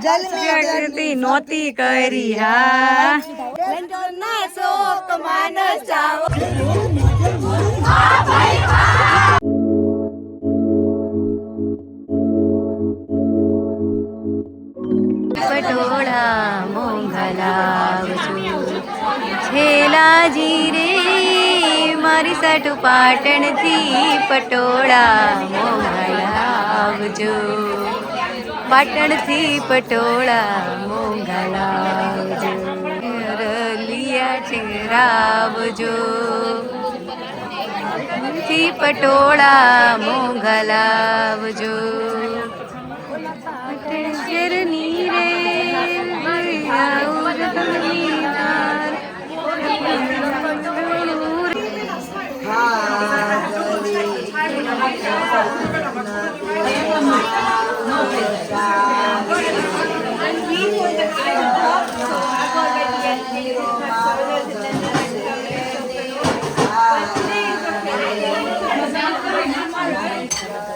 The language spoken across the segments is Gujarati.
જલ્દી નોતી કરી હા શોક માનસ જાવ પટોળા મોંઘલાવજો છેલાજી રે મારી સાટુ પાટણથી પટોળા મોંઘલાવજો પાટણથી પટોળા મોંઘલાવજો રલિયા છેરાવજો થી પટોળા મોંઘલાવજો જરની રે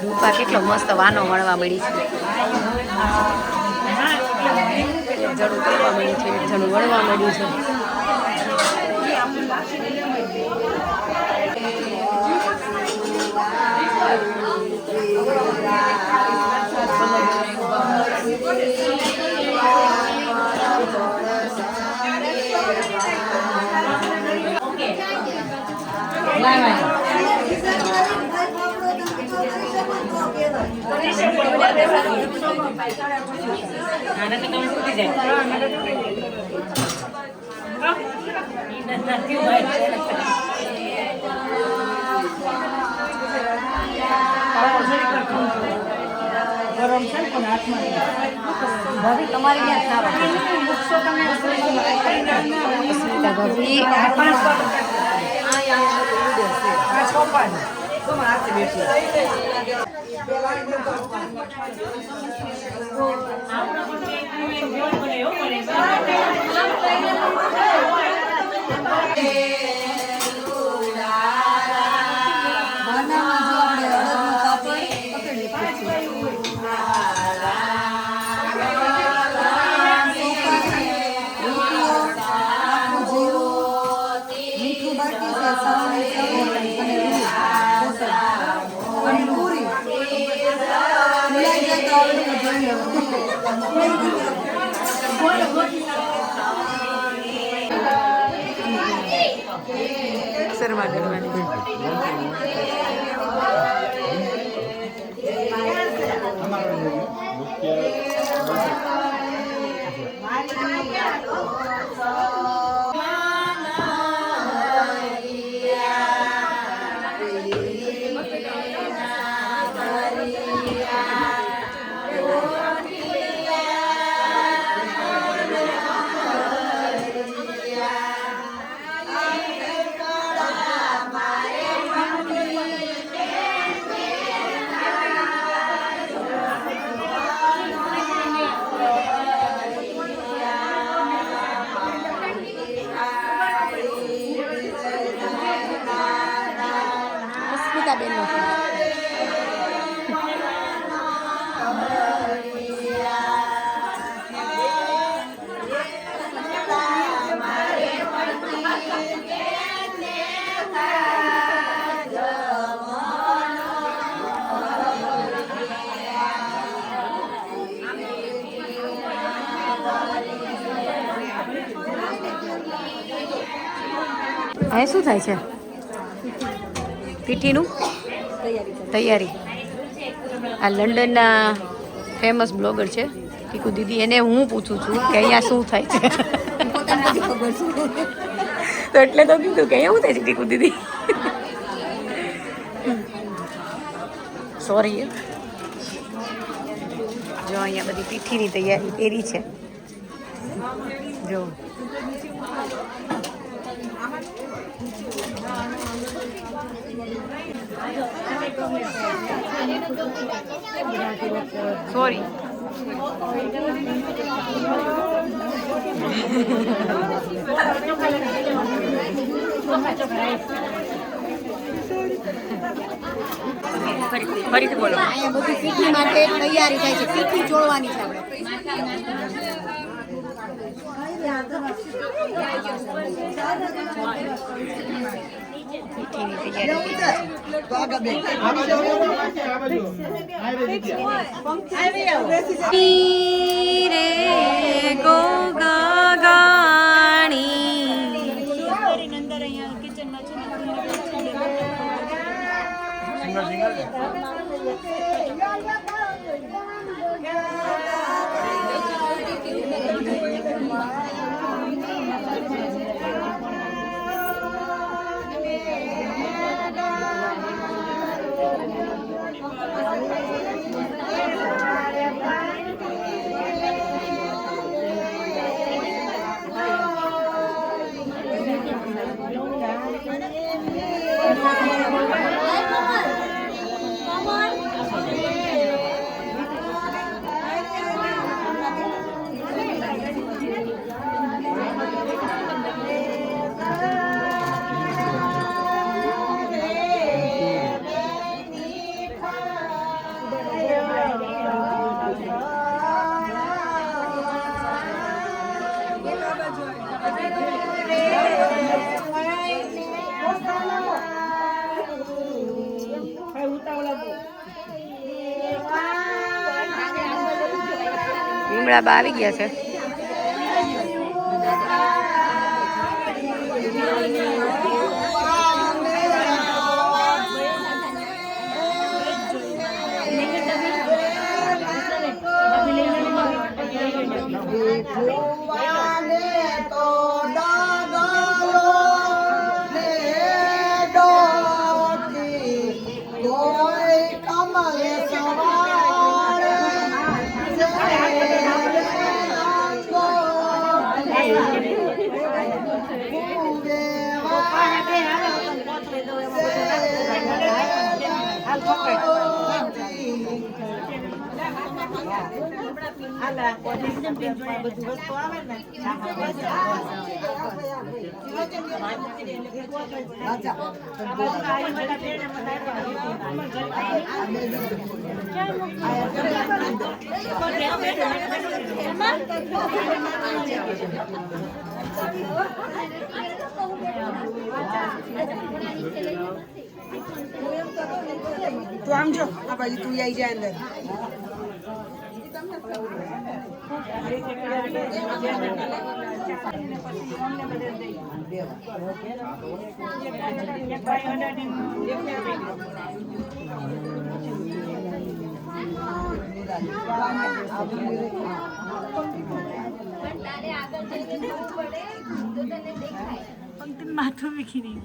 રૂપા કેટલો મસ્ત વાનો વણવા મળી છે જણું કરવા મળ્યું છે જણું વણવા મળ્યું છે ગરમ છે પણ હાથમાં ભાભી તમારી ક્યાં સારા મૂકશો તમે ભાભી આ છોપાન તો હાથે બેઠી શર્મા કરવાની આ શું થાય છે પીઠીનું તૈયારી આ લંડનના ફેમસ બ્લોગર છે ટીકુ દીદી એને હું પૂછું છું કે અહીંયા શું થાય છે તો એટલે તો કીધું કે અહીંયા શું થાય છે ટીકુ દીદી સોરી જો અહીંયા બધી પીઠીની તૈયારી કરી છે જો સોરી ફરીથી બોલો. અહીંયા બધી પીઠી માટે તૈયારી થાય છે. પીઠી ચોળવાની છે આપણે. લીમડા બા આવી ગયા છે. તું આમ જો આ બાજુ તું આવી જાય અંદર. માથું વીખી નહીં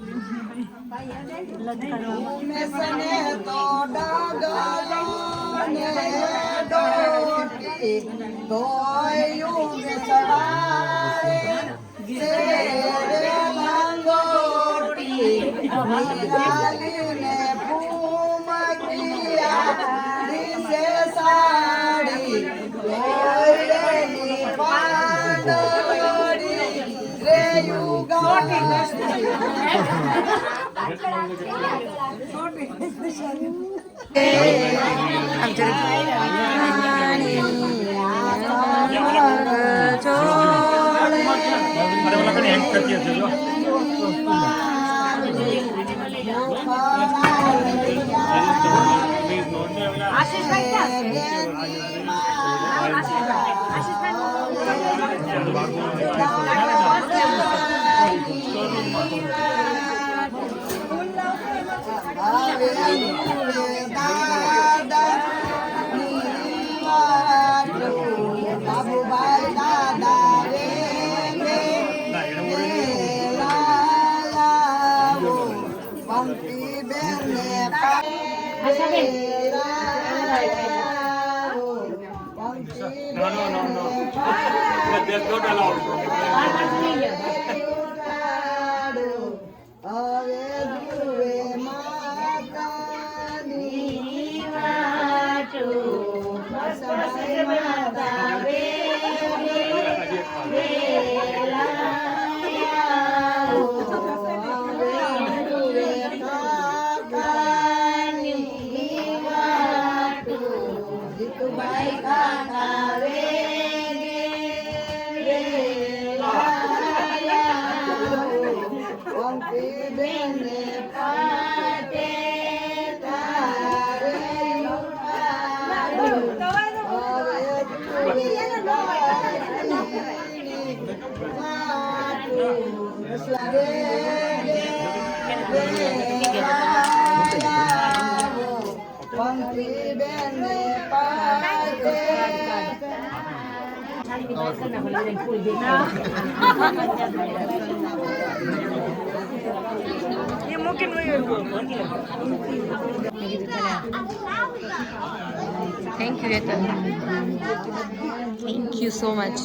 Bye. Thank you Hetal, thank you so much.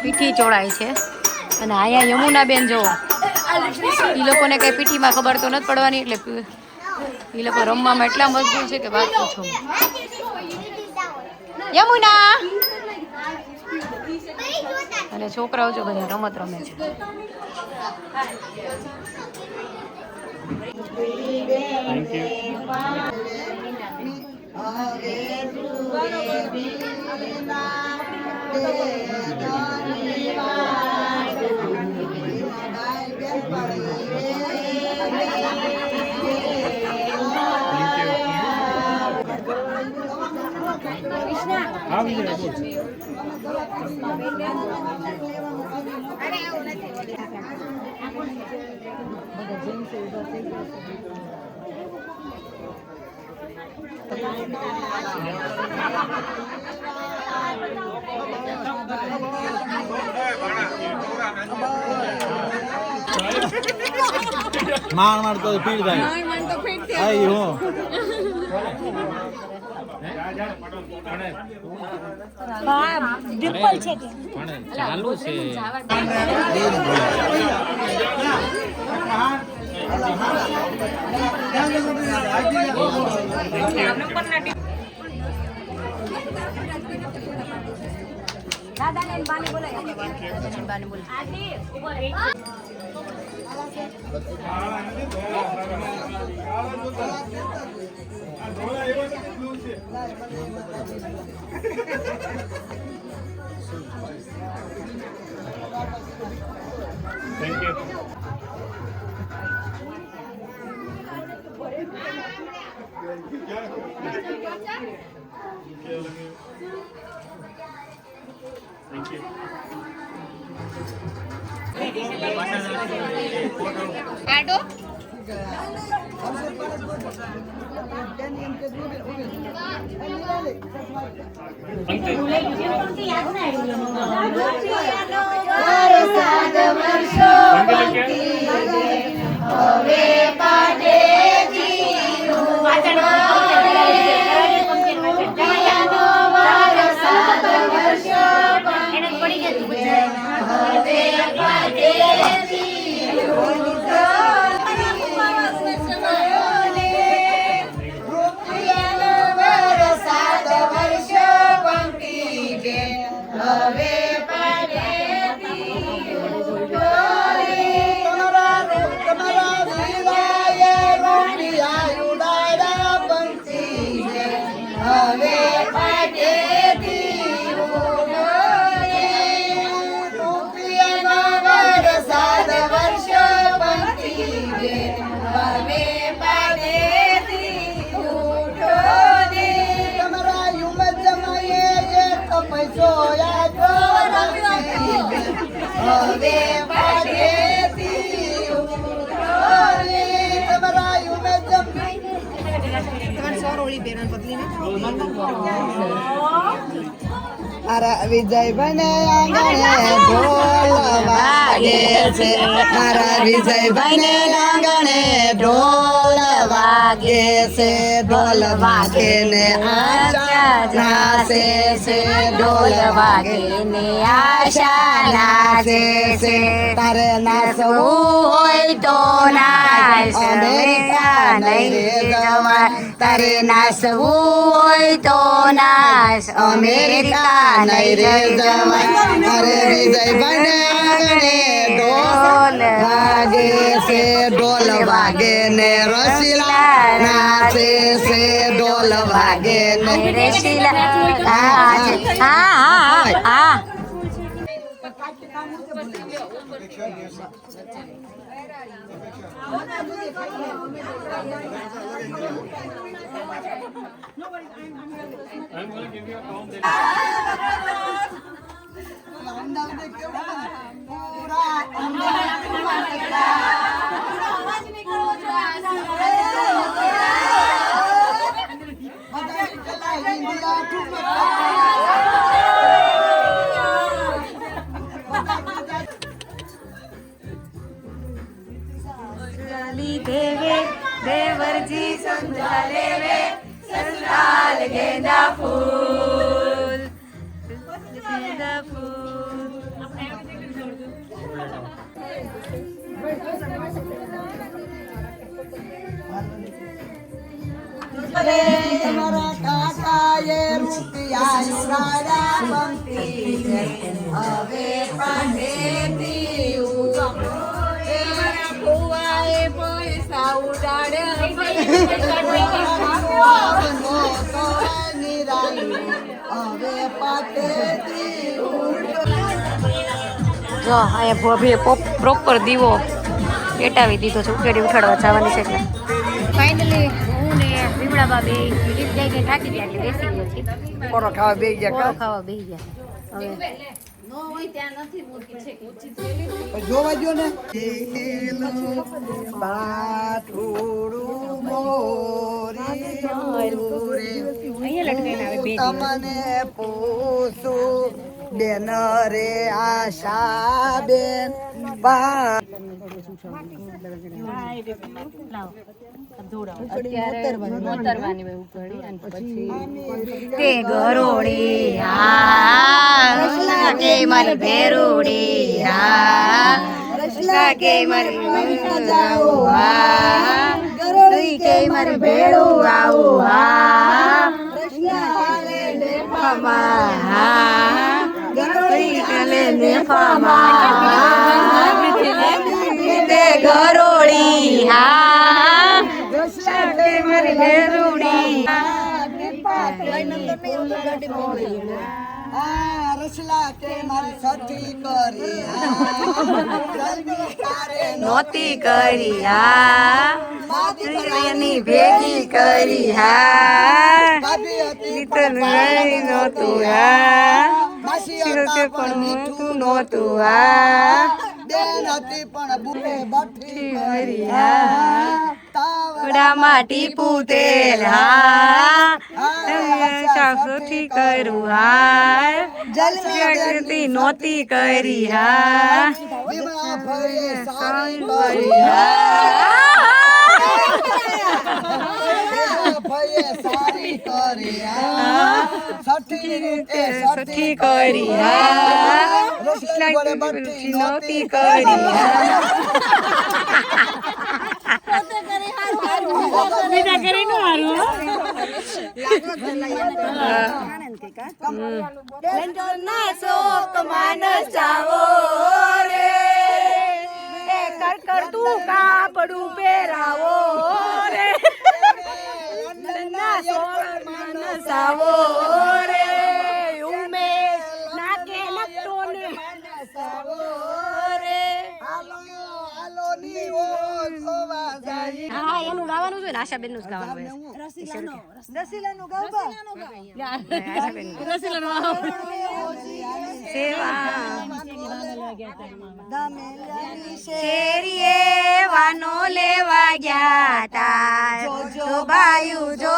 પીઠી ચોળાય છે અને અહીંયા યમુનાબેન જો એ લોકોને કઈ પીઠીમાં ખબર તો નથી પડવાની, એટલે એ લોકો રમવામાં એટલા મજબૂર છે કે વાત પૂછો. યમુના અને છોકરાઓ જો બધા રમત રમે છે. માર માર તો પીડ થાય. આઈ હો ડિમ્પલ છે કે પણ ચાલુ છે. દાદાને બાને બોલાય, બાને બોલાય. Thank you. Thank you. આડો વિજય બને આંગણે ઢોલ વાગે છે, મારા વિજય બને આંગણે ઢોલ વાગે છે, ઢોલ વાગે ને આશા નાચે છે, ઢોલ વાગે ને આશા નાચે છે, તારે નાચવું હોય તો નાચ, નહીં જવાય તારે નાસવું હોય તો નાસ અમેરિકા નહીં રે જવાય અરે વિજય બંને ઢોલ વાગે છે ઢોલ વાગે ને રસીલા નાચે છે ઢોલ વાગે ને રસીલા હા I'm going to give you a count that દેવરજી Sangha લેવે સંતાલ ગેંદા ફૂલ ગેંદા ફૂલ મારા કાકાએ રૂપિયા ઉડાડ્યા બંતી હવે પાસેથી ફુવાએ પૈસા ઉડાડ્યા જો અહીંયા ભોભીએ પ્રોપર દીવો પેટાવી દીધો છે ઉકેડી ઉઠાડવા જવાની છે એટલે ફાઇનલી હું ને વિમળાબા બે ગીત ગાઈ ગઈ થાકી ગયા એટલે બેસી ગયો છે પોરો ખાવા બેસી ગયા પોરો ખાવા બેસી ગયા હવે જોવા જો ને પાઠોડું મોરી તમને પૂછું બેન રે આશા બેન તે ગરોડી હા કે મારી ભેરુડી હા કે મારી જાઉં હા કે મારી ભેળું આવું હા તે ગરોડી હા મારી ભેરુડી રસલા કે મારી સઠી કરી નોતી કરી હા ની ભેગી કરી હા નહોતું હા પણ મીઠું નહોતું હા બેન હતી પણ બુકે બઠી કરી હા તાવડામાં ટીપું તેલ હા સાસુથી કરું હા જલ્દી નહોતી કરી હા વિમળા ભયે સારી કરી હા ભયે સારી કરી સઠી રીતે સઠી કરી હા નહોતી કરી બીજા કરી નું હારું ના શોક માનસ જાવો રે કર તું કાપડું પહેરાવો રે ના શોક માનસ આવો રે ઉમે નાકે લપટો ને રે હા એનું ગાવાનું છે ને આશાબેન નું જ ગાવાનું શેરીએ વાનો લેવા ગયા તા જો બાયુ જો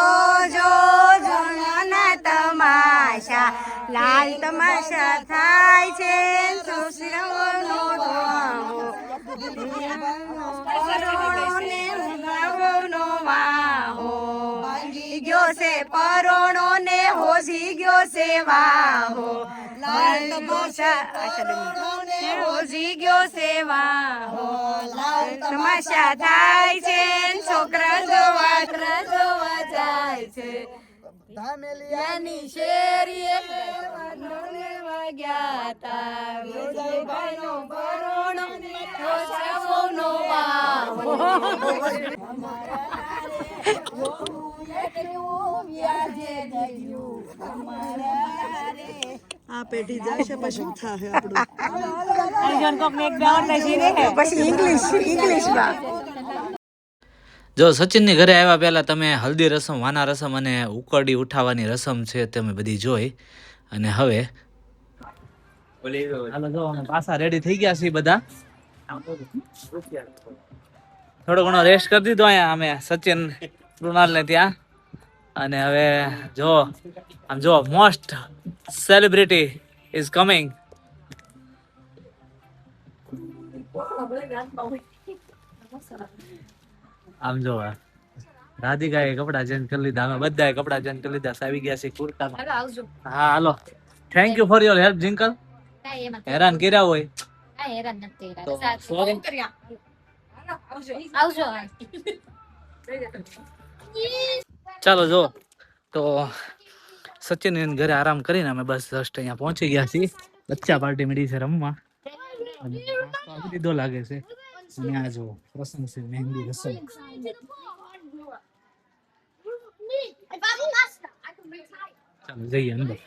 જો જોના તમાશા લાલ તમાશા થાય છે સુશ્રવનો ગયો છે પરોણો ને હોજી ગયો છે વાહો લાલ તમાશા હોજી ગયો છે વાહો લાલ તમાશા થાય છે છોકરા જોવા જાય જાય છે ધામેલિયાની શેરીએ વાંદોને વાગ્યા તા વિજયભાઈનો ભરોણો રોષાઓનો વાવો આ પેઢી જશે પછી થાશે આપણું પછી ઇંગ્લિશમાં જો સચિનની ઘરે આવ્યા પહેલા તમે હલ્દી રસમ, વાના રસમ અને ઉકરડી ઉઠાવવાની રસમ છે તમે બધી જોઈ. અને હવે હાલો જો અમે પાછા રેડી થઈ ગયા છીએ બધા. થોડો ઘણો રેસ્ટ કરી દીધો અહીંયા અમે સચિન કૃણાલ ને ત્યાં. અને હવે જો આમ જો મોસ્ટ સેલિબ્રિટી ઇઝ કમિંગ. આમ જો રાધિકાએ કપડા ચેન્જ કરી લીધા, અમે બધાએ કપડા ચેન્જ કરી લીધા, આવી ગયા છે કુર્તામાં. હા હાલો, thank you for your help Jinkal. હેરાન કર્યા હોય તો સોરી. ચાલો જો તો સચિન ઘરે આરામ કરીને અમે બસ જસ્ટ અહીંયા પહોંચી ગયા છીએ. બચ્ચા પાર્ટી મળી છે રમવા. દીધો લાગે છે. અને આ જો રસમ છે, મહેંદી રસમ. ચાલો જઈએ અંદર.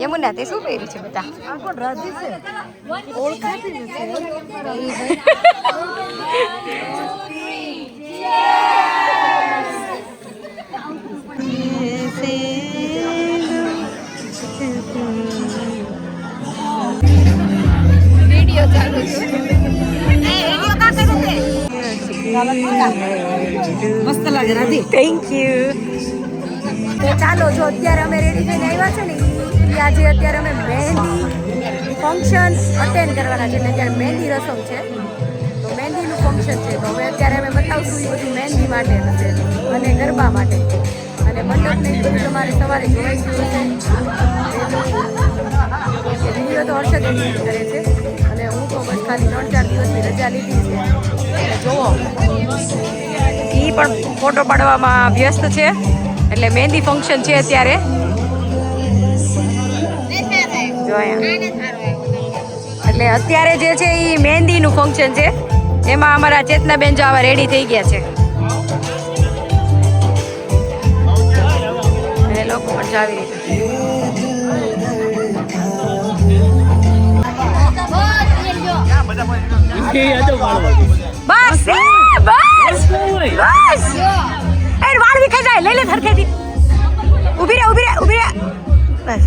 યમુના તે શું પહેર્યું છે બધા? વિડિયો ચાલુ છે. મસ્ત લાગે રાધી. Thank you. તો ચાલો જો અત્યારે અમે રેડી થઈને આવ્યા છે ને એ આજે અત્યારે અમે મહેંદી ફંક્શન અટેન્ડ કરવાના છે. અત્યારે મહેંદી રસમ છે તો મહેંદીનું ફંક્શન છે તો હવે અત્યારે અમે બતાવશું એ બધું મહેંદી માટે છે અને ગરબા માટે. અને મંડપને એ બધું તમારે સવારે જોઈ ગયું છે. વિડીયો તો હર્ષદ એડિટ કરે છે અને હું તો બસ ખાલી 3-4 દિવસની રજા લીધી છે. જોવો એ પણ ફોટો પાડવામાં વ્યસ્ત છે. એટલે મહેંદી ફંક્શન છે અત્યારે. એટલે અત્યારે જે છે એ મહેંદીનું ફંક્શન છે. એમાં અમારા ચેતનાબેન જો આવા રેડી થઈ ગયા છે. અને લોકો પણ જાવી રીતે બસ બસ બસ એ વાળ વિખાઈ જાય. લઈ લે સરખેથી. ઊભી રહે ઊભી રહે ઊભી રહે બસ.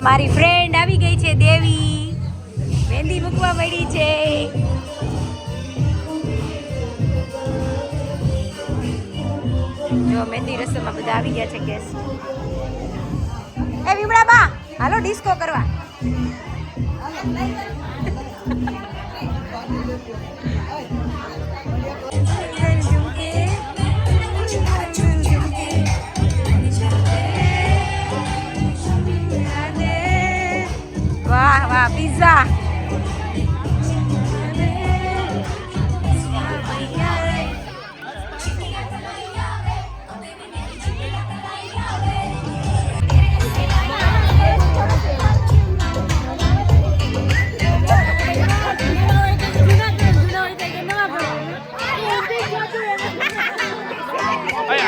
મારી ફ્રેન્ડ આવી ગઈ છે દેવી. મહેંદી મૂકવા મળી છે. જો મહેંદી રસમમાં બધા આવી ગયા છે ગેસ. એ વિમળા બા હાલો ડિસ્કો કરવા. વાહ વાહ પિઝા.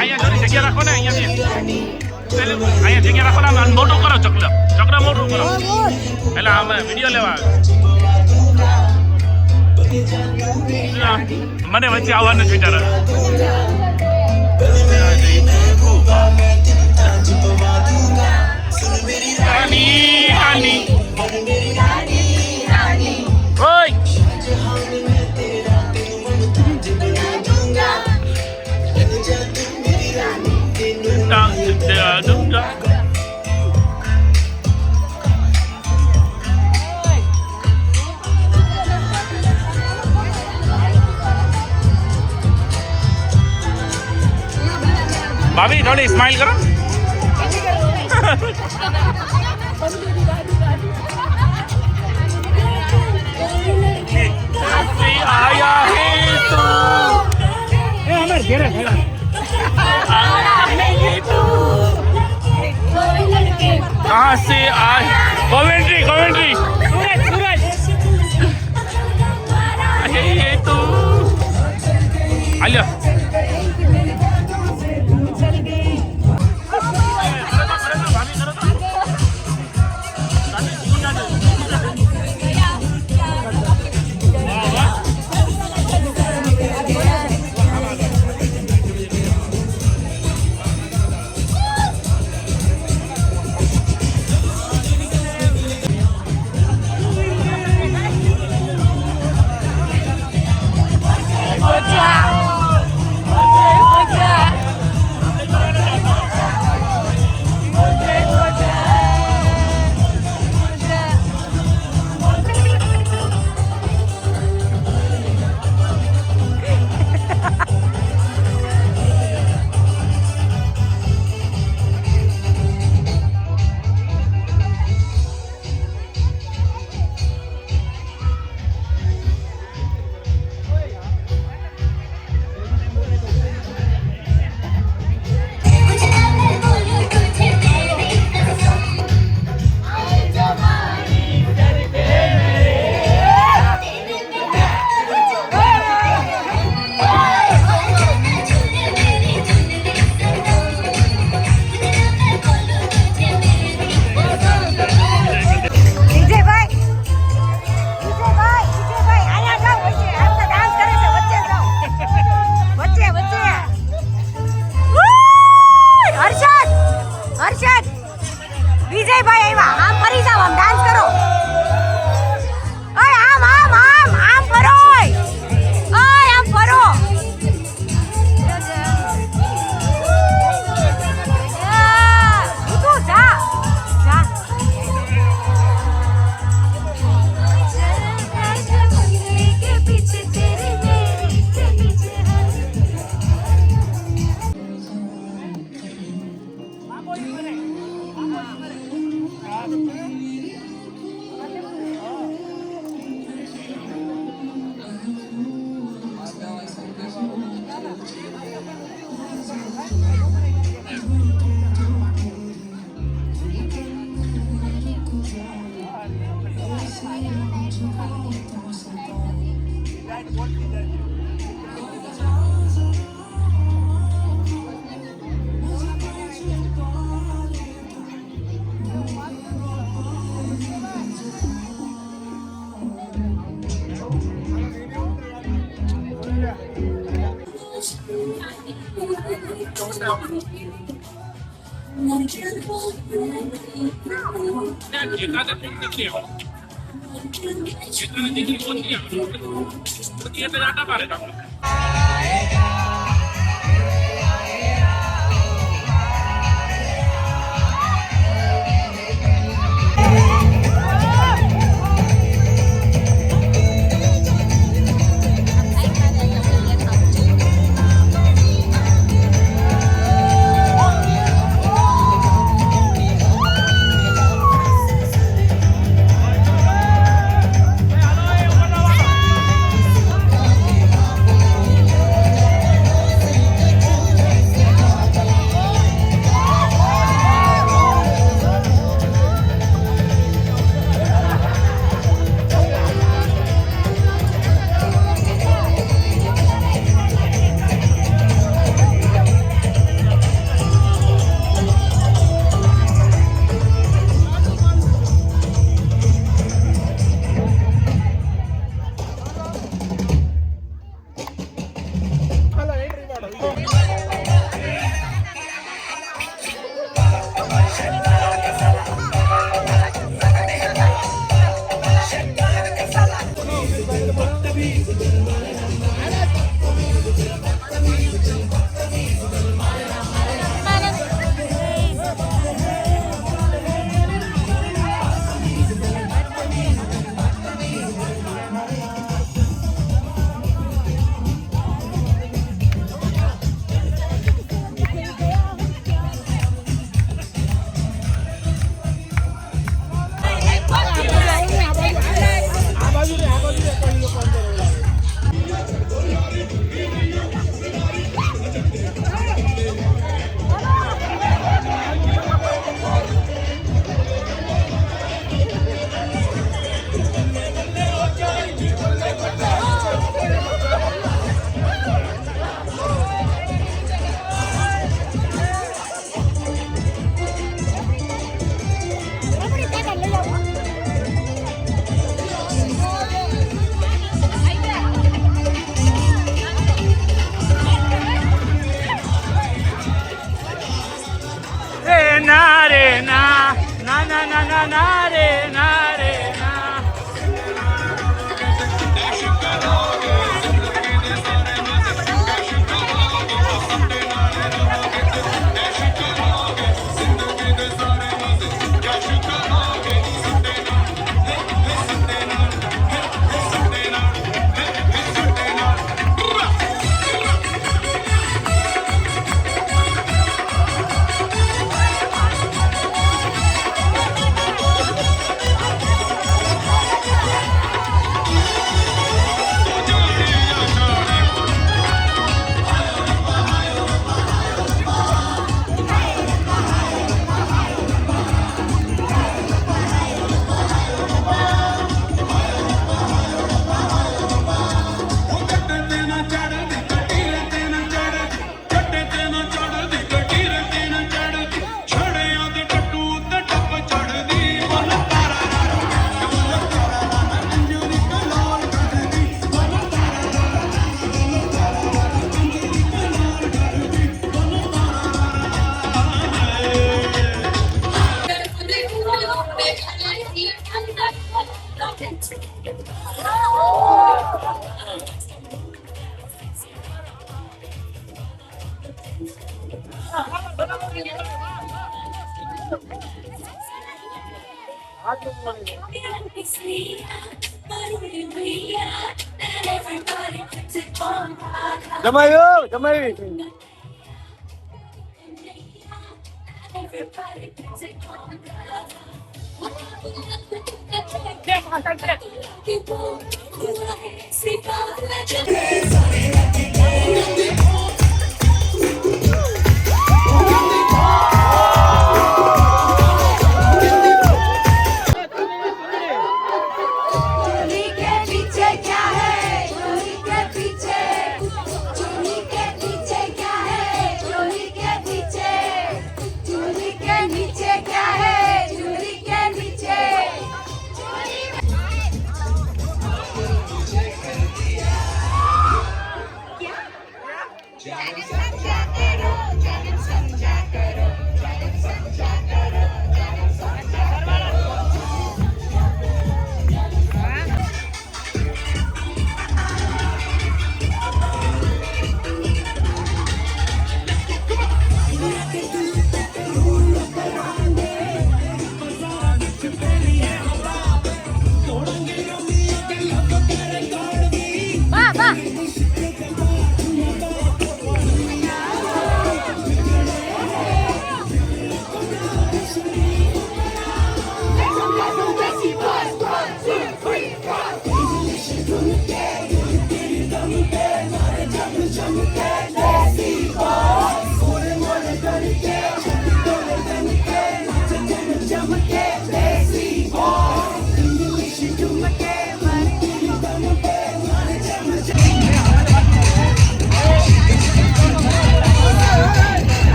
અહીંયા જગ્યા રાખો ને અહીંયા જગ્યા રાખો ને મોટું કરો ચક્ર મોટું કરો એટલે અમે વિડીયો લેવા મને વચ્ચે આવવાનું જ વિચાર ભાભી થોડી સ્માઈલ કરો. આયા હે તું कहाँ से आए कमेंट्री ये तो आलिया ના રે ના રે ના. જમાયો જમાવી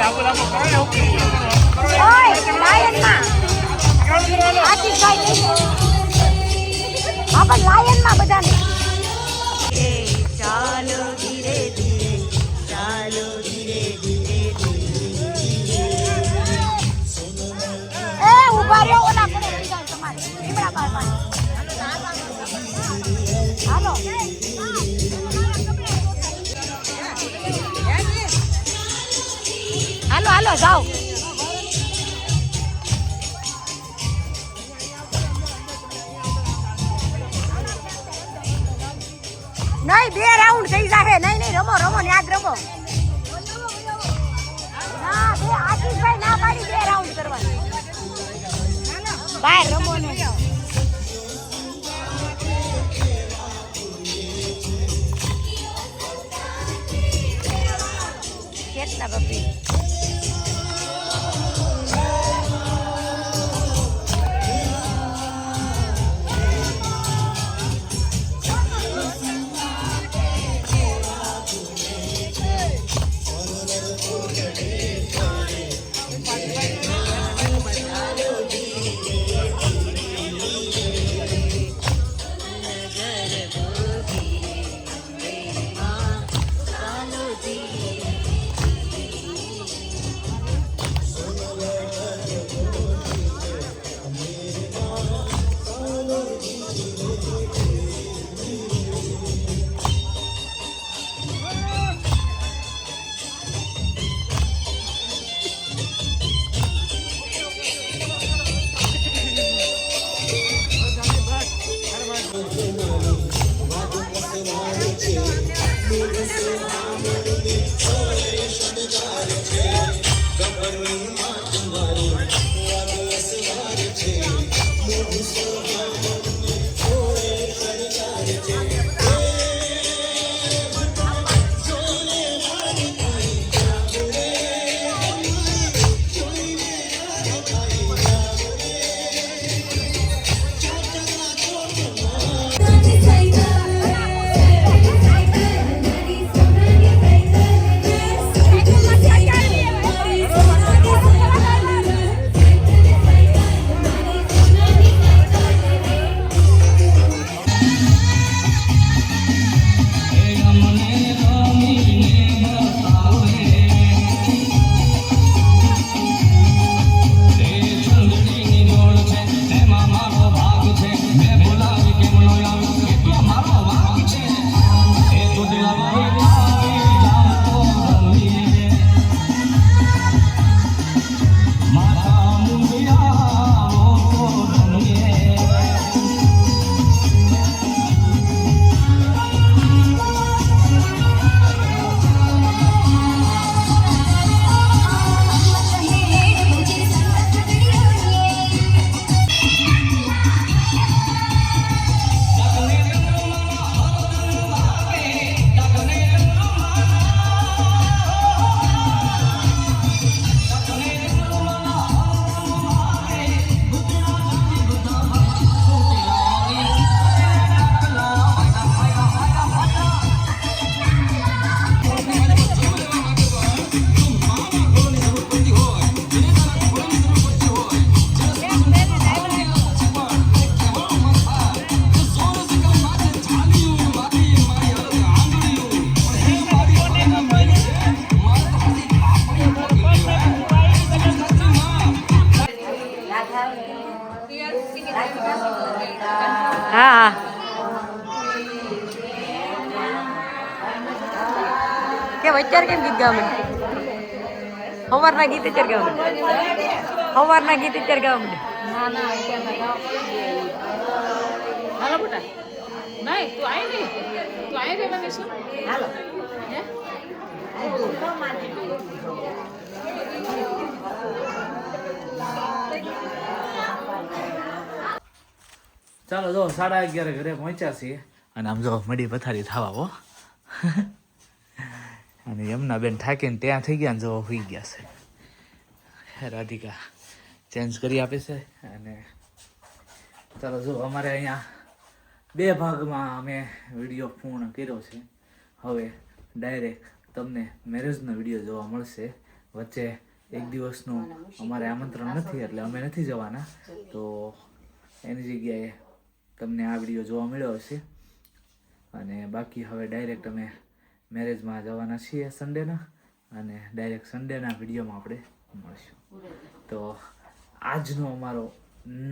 લાંબુ લાંબુ કરો ને ઉપર ઓય લાયનમાં આશીષભાઈ લઈ લો. હા પણ લાયનમાં બધાને ચાલો ધીરે ધીરે ચાલો ધીરે ધીરે એ ઉભા રહ્યો ઓલા કોને લઈ જાય તમારે લીમડા બાર હાલો હાલો હાલો જાઓ. નહીં 2 રાઉન્ડ થઈ જાહે. નહીં રમો રમો ને યાદ રમો. ના બે આશીષભાઈ ના પાડી 2 રાઉન્ડ કરવાની. બહાર રમો ને કેટલા બપી હા કેમ અત્યારે કેમ ગીત ગાવા માંડ્યા? સવારના ગીત અત્યારે ગાવા માંડ્યા? સવારના ગીત અત્યારે ગાવા માંડ્યા? હાલો બેટા નહીં તું આય નહીં તું આય રહેવાની છું હાલો હે ચાલો જો 11:30 ઘરે પહોંચ્યા છીએ અને આમ જો મડી પથારી થવા હો અને યમુના બેન થાકીને ત્યાં થઈ ગયા ને જો હોઈ ગયા છે. રાધિકા ચેન્જ કરી આપે છે અને ચાલો જો અમારે અહીંયા 2 ભાગમાં અમે વિડીયો પૂર્ણ કર્યો છે. હવે ડાયરેક્ટ તમને મેરેજનો વિડીયો જોવા મળશે વચ્ચે એક દિવસનું અમારે આમંત્રણ નથી એટલે અમે નથી જવાના. તો એની જગ્યાએ તમને આ વિડીયો જોવા મળ્યો હશે. અને બાકી હવે ડાયરેક્ટ અમે મેરેજમાં જવાના છીએ સન્ડેના, અને ડાયરેક્ટ સન્ડેના વિડીયોમાં આપણે મળશું. તો આજનો અમારો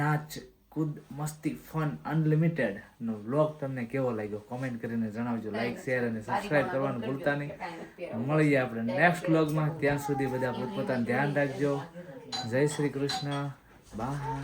નાચ કૂદ મસ્તી ફન અનલિમિટેડનો વ્લોગ તમને કેવો લાગ્યો કોમેન્ટ કરીને જણાવજો. લાઈક શેર અને સબસ્ક્રાઈબ કરવાનું ભૂલતા નહીં. મળીએ આપણે નેક્સ્ટ વ્લોગમાં. ત્યાં સુધી બધા પોતપોતાનું ધ્યાન રાખજો. જય શ્રી કૃષ્ણ. બાય.